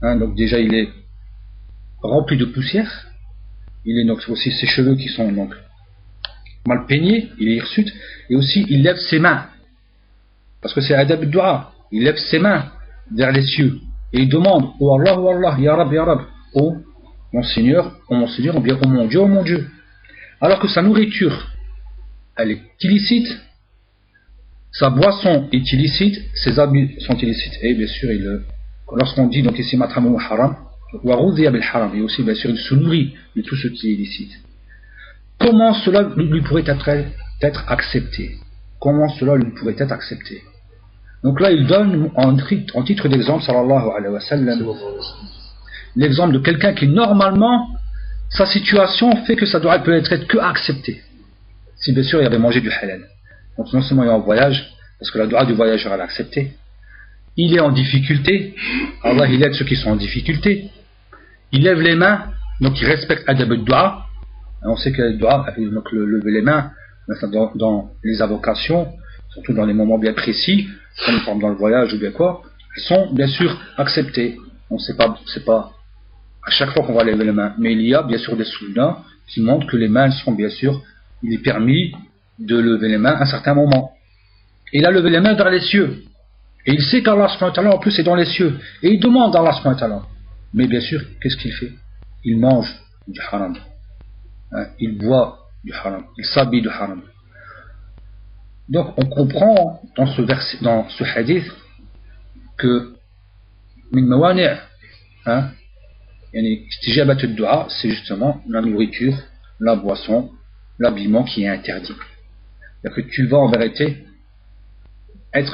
Hein, donc déjà il est rempli de poussière, il est donc aussi ses cheveux qui sont donc mal peignés, il est hirsute, et aussi il lève ses mains, parce que c'est adab dua, il lève ses mains vers les cieux, et il demande oh Allah, ya Rab, oh mon Seigneur, ou bien oh mon Dieu, alors que sa nourriture, elle est illicite, sa boisson est illicite, ses habits sont illicites, et bien sûr, lorsqu'on dit donc ici mat'amu haram, et aussi bien sûr il se nourrit de tout ce qui est illicite. Comment cela lui pourrait être accepté? Comment cela lui pourrait être accepté? Donc là il donne en titre d'exemple sallallahu alayhi wa sallam l'exemple de quelqu'un qui normalement sa situation fait que ça doit peut être que accepté, si bien sûr il avait mangé du halal. Donc non seulement il est en voyage, parce que la dua du voyageur elle est acceptée, il est en difficulté, Allah il aide ceux qui sont en difficulté, il lève les mains, donc il respecte adab al-dua. On sait que le dua, donc lever les mains dans les invocations, surtout dans les moments bien précis, comme dans le voyage ou bien quoi, elles sont bien sûr acceptées. On sait pas, c'est pas à chaque fois qu'on va lever les mains, mais il y a bien sûr des souvenirs qui montrent que les mains sont bien sûr, il est permis de lever les mains à un certain moment. Et il a levé les mains vers les cieux, et il sait qu'Allah en plus est dans les cieux, et il demande à Allah, mais bien sûr, qu'est-ce qu'il fait? Il mange du haram, il boit du haram, il s'habille du haram. Donc on comprend dans ce hadith que min mawani' istijabat ad-du'a, c'est justement la nourriture, la boisson, l'habillement qui est interdit. C'est-à-dire que tu vas en vérité tu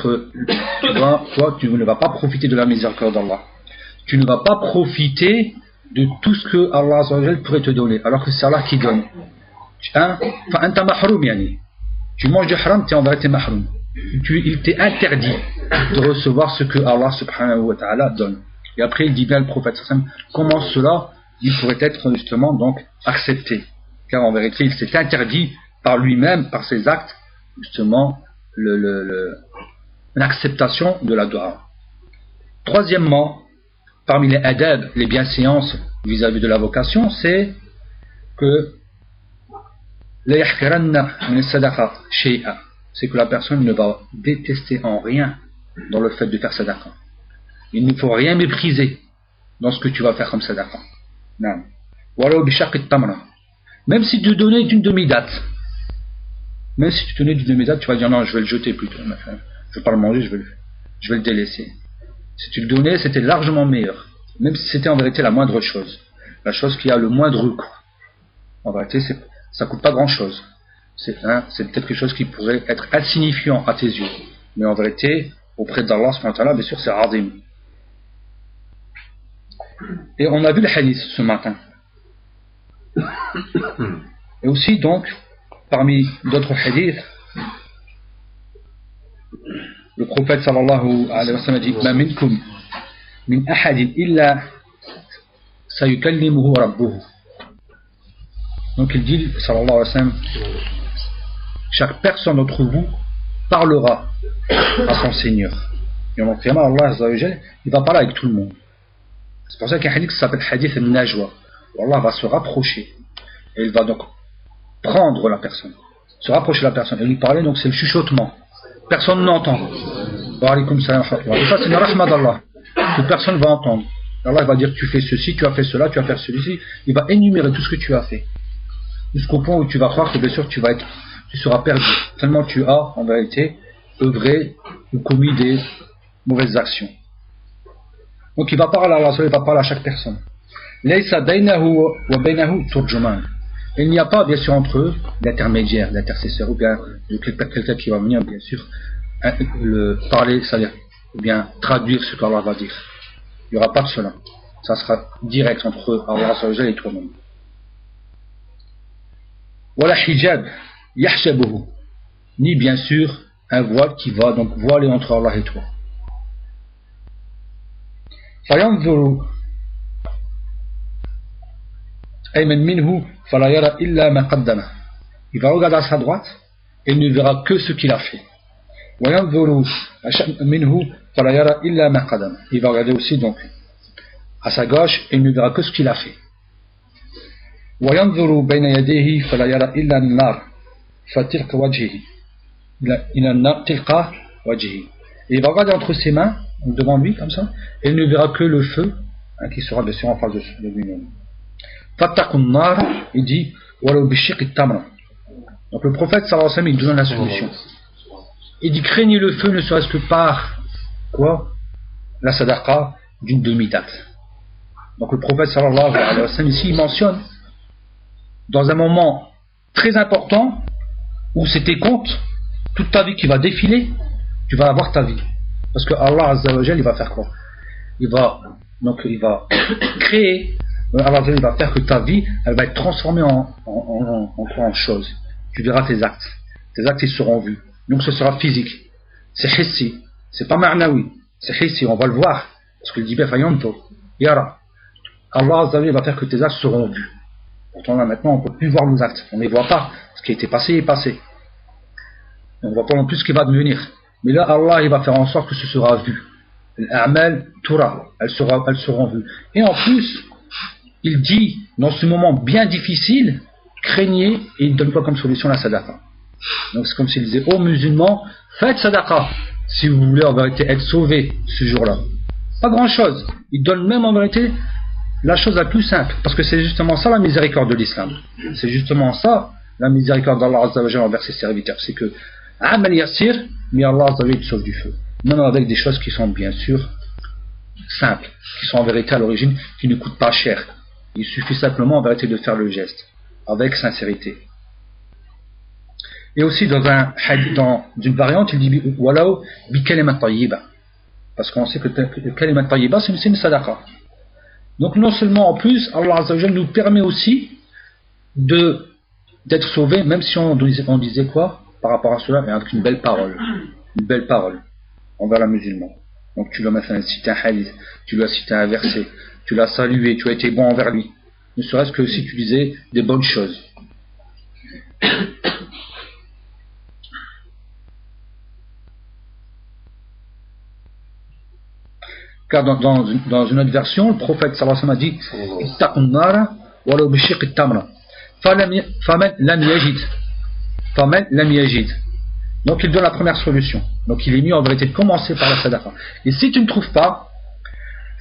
ne vas pas profiter de la miséricorde d'Allah. Tu ne vas pas profiter de tout ce que Allah pourrait te donner, alors que c'est Allah qui donne. Tu manges du haram, tu es en vérité mahroum. Il t'est interdit de recevoir ce que Allah subhanahu wa ta'ala donne. Et après il dit bien le prophète, comment cela il pourrait être justement donc accepté, car en vérité il s'est interdit par lui-même, par ses actes, justement l'acceptation de la dua. Troisièmement, parmi les adab, les bienséances vis-à-vis de la vocation, c'est que c'est que la personne ne va détester en rien dans le fait de faire sadaqa. Il ne faut rien mépriser dans ce que tu vas faire comme sadaqa. Même si tu donnais d'une demi-date, tu vas dire non, je vais le jeter plutôt, je ne vais pas le manger, je vais le délaisser. Si tu le donnais, c'était largement meilleur, même si c'était en vérité la moindre chose, la chose qui a le moindre coût. En vérité, ça coûte pas grand chose. C'est peut-être quelque chose qui pourrait être insignifiant à tes yeux, mais en vérité, auprès d'Allah, bien sûr, c'est azim. Et on a vu le hadith ce matin. Et aussi, donc, parmi d'autres hadiths, le prophète sallallahu alayhi wa sallam dit ma minkum min ahadin illa sayukallimuhu rabbuhu. Donc il dit sallallahu alayhi wa sallam, chaque personne d'entre vous parlera à son Seigneur. Et en Allah azza wa jalla, il va parler avec tout le monde. C'est pour ça qu'il y a un hadith qui s'appelle hadith al-najwa, où Allah va se rapprocher et il va donc prendre la personne, se rapprocher de la personne et lui parler. Donc c'est le chuchotement, personne n'entend. Wa alaykum salam. Et ça c'est une rahma d'Allah que personne va entendre. Allah va dire tu fais ceci, tu as fait cela, tu vas faire ceci. Il va énumérer tout ce que tu as fait, jusqu'au point où tu vas croire que bien sûr tu seras perdu, tellement tu as en vérité œuvré ou commis des mauvaises actions. Donc il va parler à Allah, il va parler à chaque personne. Laysa baynahu wa baynahu turjuman. Il n'y a pas bien sûr entre eux d'intermédiaire, d'intercesseur, ou bien quelqu'un qui va venir bien sûr parler, c'est-à-dire ou bien traduire ce qu'Allah va dire. Il n'y aura pas de cela. Ça sera direct entre Allah et toi-même. Wala hijab yahshabuhu, ni bien sûr un voile qui va donc voiler entre Allah et toi. Fayanzuru ayman minhu fala yara illa ma qaddama. Il va regarder à sa droite et il ne verra que ce qu'il a fait. Wa yanzuru minhu fala yara illa ma qaddama. Il va regarder aussi donc à sa gauche et il ne verra que ce qu'il a fait. وينظر بين يديه فلا يرى إلا النار فتلك وجهه إلى النار تلقى وجهه. Et il va regarder entre ses mains, devant lui, comme ça, et il ne verra que le feu, hein, qui sera bien sûr en face de lui-même. Fattaqun nar, il dit, walaw bishiq tamra. Donc le prophète sallallahu alayhi wa sallam, il donne la solution. Il dit, craignez le feu, ne serait-ce que par quoi? La sadaqa d'une demi-date. Donc le prophète sallallahu alayhi wa sallam, ici, il mentionne, dans un moment très important, où c'était compte, toute ta vie qui va défiler, tu vas avoir ta vie. Parce que Allah Azza wa Jal, il va faire quoi? Il va créer, Allah il va faire que ta vie, elle va être transformée en choses. Tu verras tes actes. Tes actes, ils seront vus. Donc ce sera physique. C'est hissi. C'est pas ma'nawi. C'est hissi, on va le voir. Parce que le dit fayanto, yara. Allah Azza wa Jal va faire que tes actes seront vus. Pourtant là maintenant, on ne peut plus voir nos actes. On ne les voit pas. Ce qui a été passé est passé. On ne voit pas non plus ce qui va devenir. Mais là, Allah, il va faire en sorte que ce sera vu. L'a'mal tura, elles seront vues. Et en plus, il dit, dans ce moment bien difficile, craignez, et il donne quoi comme solution? La sadaqa. Donc c'est comme s'il disait, aux musulmans, faites sadaqa, si vous voulez en vérité être sauvés ce jour-là. Pas grand-chose. Il donne même en vérité la chose la plus simple, parce que c'est justement ça la miséricorde de l'islam. C'est justement ça, la miséricorde d'Allah Azza wa Jalla envers ses serviteurs. C'est que Amal Yassir, mais Allah Azza wa Jalla sauve du feu. Même avec des choses qui sont bien sûr simples, qui sont en vérité à l'origine, qui ne coûtent pas cher. Il suffit simplement en vérité de faire le geste, avec sincérité. Et aussi dans une variante, il dit Walau bi kalimat tayyiba. Parce qu'on sait que le kalimat tayyiba, c'est une sadaqa. Donc non seulement en plus, Allah Azza wa Jalla nous permet aussi d'être sauvés, même si on disait quoi par rapport à cela, mais avec une belle parole envers la musulman. Donc tu lui as cité un hadith, tu lui as cité un verset, tu l'as salué, tu as été bon envers lui, ne serait-ce que si tu disais des bonnes choses. Car dans une autre version, le prophète sallallahu alayhi wa sallam a dit Ittaqun nara walau bishiq tamra faman lam yajid. Donc il donne la première solution. Donc il est mieux en vérité de commencer par la sadaqa. Et si tu ne trouves pas,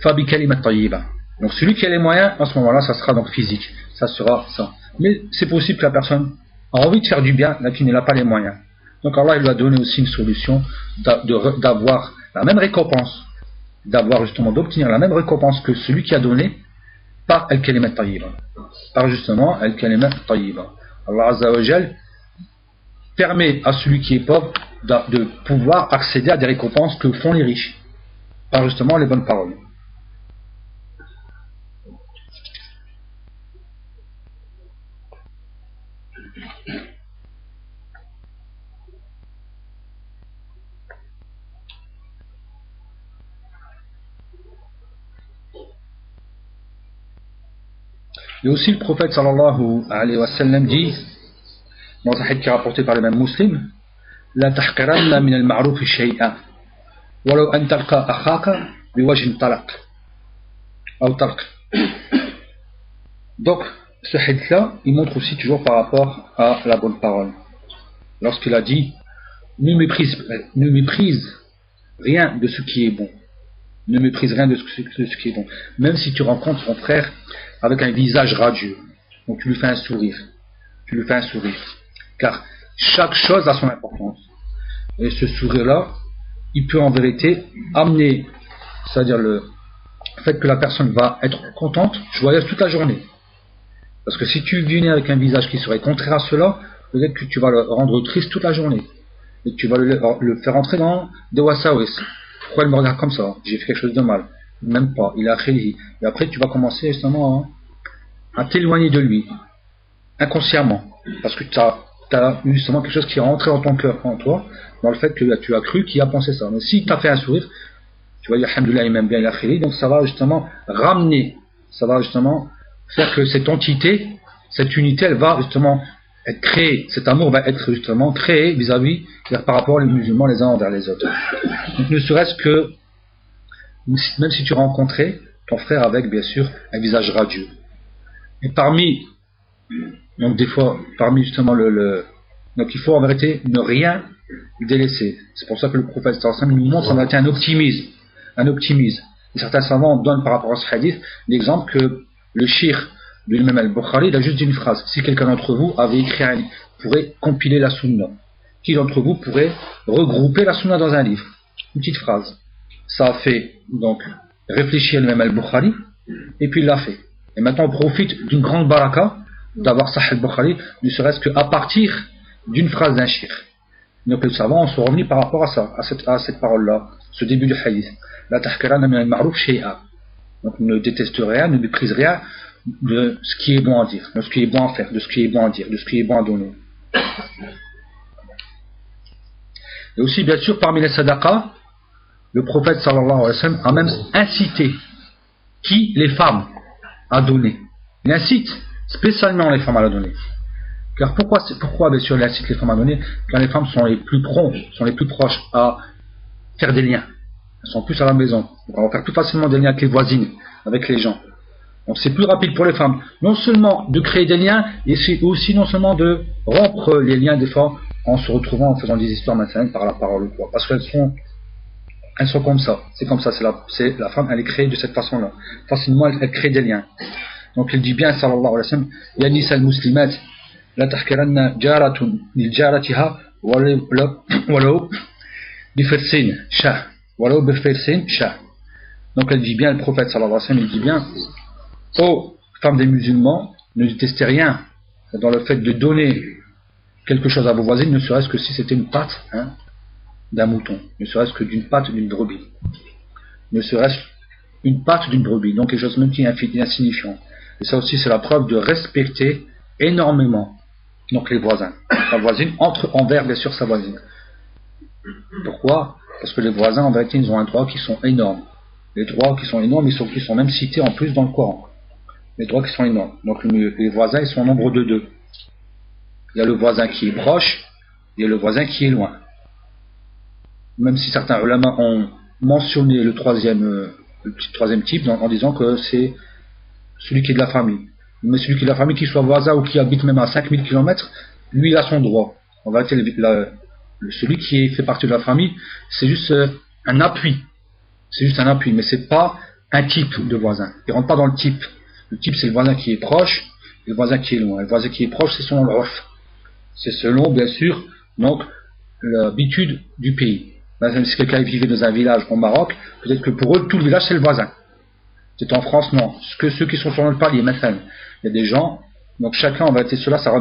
fabi kalimat tayyiba. Donc celui qui a les moyens, en ce moment-là, ça sera donc physique. Ça sera ça. Mais c'est possible que la personne a envie de faire du bien, mais qui n'a pas les moyens. Donc Allah il lui a donné aussi une solution d'avoir la même récompense, d'obtenir la même récompense que celui qui a donné par al-kalimat tayyiba. Par justement al-kalimat tayyiba. Allah Azza wa Jal permet à celui qui est pauvre de pouvoir accéder à des récompenses que font les riches, par justement les bonnes paroles. Et aussi le prophète sallallahu alayhi wa sallam dit, dans un hadith qui est rapporté par les mêmes musulmans, La tahqiranna min al-ma'ruf shay'a walau an talqa akhaka biwajhin talaq ou talq. Donc ce hadith là il montre aussi toujours par rapport à la bonne parole, lorsqu'il a dit ne méprise rien de ce qui est bon, ne méprise rien de ce qui est bon, même si tu rencontres ton frère avec un visage radieux, donc tu lui fais un sourire, car chaque chose a son importance. Et ce sourire-là, il peut en vérité amener, c'est-à-dire le fait que la personne va être contente, joyeuse toute la journée. Parce que si tu venais avec un visage qui serait contraire à cela, peut-être que tu vas le rendre triste toute la journée. Et tu vas le faire entrer dans des wasawis. Pourquoi il me regarde comme ça? J'ai fait quelque chose de mal. Même pas, il a khili. Et après tu vas commencer justement à t'éloigner de lui, inconsciemment. Parce que tu as eu justement quelque chose qui est rentré dans ton cœur, en toi, dans le fait que tu as cru qu'il a pensé ça. Mais si tu as fait un sourire, tu vas dire alhamdoulilah, il m'aime bien, il a khili. Donc ça va justement ramener, ça va justement faire que cette entité, cette unité, elle va justement être créée. Cet amour va être justement créé vis-à-vis, par rapport aux musulmans les uns envers les autres. Donc ne serait-ce que, même si tu rencontrais ton frère avec bien sûr un visage radieux. Et parmi, donc des fois, parmi justement donc il faut en vérité ne rien délaisser. C'est pour ça que le prophète sallallahu alayhi wa sallam nous montre en vérité un optimisme. Un optimisme. Et certains savants donnent par rapport à ce hadith l'exemple que le cheikh de l'imam al-Bukhari, il a juste dit une phrase. Si quelqu'un d'entre vous avait écrit un livre, pourrait compiler la sunna. Qui d'entre vous pourrait regrouper la sunna dans un livre? Une petite phrase. Ça a fait donc réfléchir l'imam al-Bukhari, et puis il l'a fait. Et maintenant on profite d'une grande baraka d'avoir Sahih al-Bukhari, ne serait-ce qu'à partir d'une phrase d'un cheikh. Donc les savants sont revenus par rapport à ça, à cette parole-là, ce début du hadith. La tahkirana min al-ma'ruf shay'a. Donc ne déteste rien, ne méprise rien de ce qui est bon à dire, de ce qui est bon à faire, de ce qui est bon à dire, de ce qui est bon à donner. Et aussi bien sûr parmi les sadaqas, le prophète sallallahu alayhi wa sallam a même incité les femmes à donner. Il incite spécialement les femmes à la donner. Car pourquoi bien sûr il incite les femmes à donner? Car les femmes sont les plus promptes, sont les plus proches à faire des liens. Elles sont plus à la maison. Donc on va faire plus facilement des liens avec les voisines, avec les gens. Donc c'est plus rapide pour les femmes, non seulement de créer des liens, et aussi non seulement de rompre les liens des fois en se retrouvant en faisant des histoires maintenant par la parole ou quoi. Parce qu'elles sont comme ça. C'est comme ça. C'est la femme, elle est créée de cette façon-là. Facilement, elle crée des liens. Donc il dit bien, sallallahu alayhi wa sallam, ya nisa al-muslimat, la tahkiranna jaratun lil jaratiha walau bifirsin shah. Walau bifirsin shah. Donc elle dit bien, le prophète sallallahu alayhi wa sallam, il dit bien, ô femmes des musulmans, ne détestez rien dans le fait de donner quelque chose à vos voisines, ne serait-ce que si c'était une patte d'un mouton, ne serait-ce que d'une patte d'une brebis, ne serait-ce une patte d'une brebis, donc quelque chose même qui est insignifiant. Et ça aussi c'est la preuve de respecter énormément donc les voisins, sa voisine envers bien sûr sa voisine. Pourquoi? Parce que les voisins en vérité ils ont un droit qui sont énormes. Les droits qui sont énormes, ils sont même cités en plus dans le Coran. Les droits qui sont énormes. Donc les voisins ils sont au nombre de deux. Il y a le voisin qui est proche, il y a le voisin qui est loin. Même si certains ulama ont mentionné le troisième type en disant que c'est celui qui est de la famille. Mais celui qui est de la famille, qu'il soit voisin ou qui habite même à 5000 km, lui il a son droit. En vérité, celui qui fait partie de la famille, c'est juste un appui. C'est juste un appui, mais c'est pas un type de voisin. Il ne rentre pas dans le type. Le type c'est le voisin qui est proche et le voisin qui est loin. Le voisin qui est proche, c'est selon l'urf. C'est selon, bien sûr, donc l'habitude du pays. Même si quelqu'un vivait dans un village au Maroc, peut-être que pour eux, tout le village c'est le voisin. C'est en France, non. Ceux qui sont sur le palier, maintenant, il y a des gens, donc chacun, on va être cela, ça rend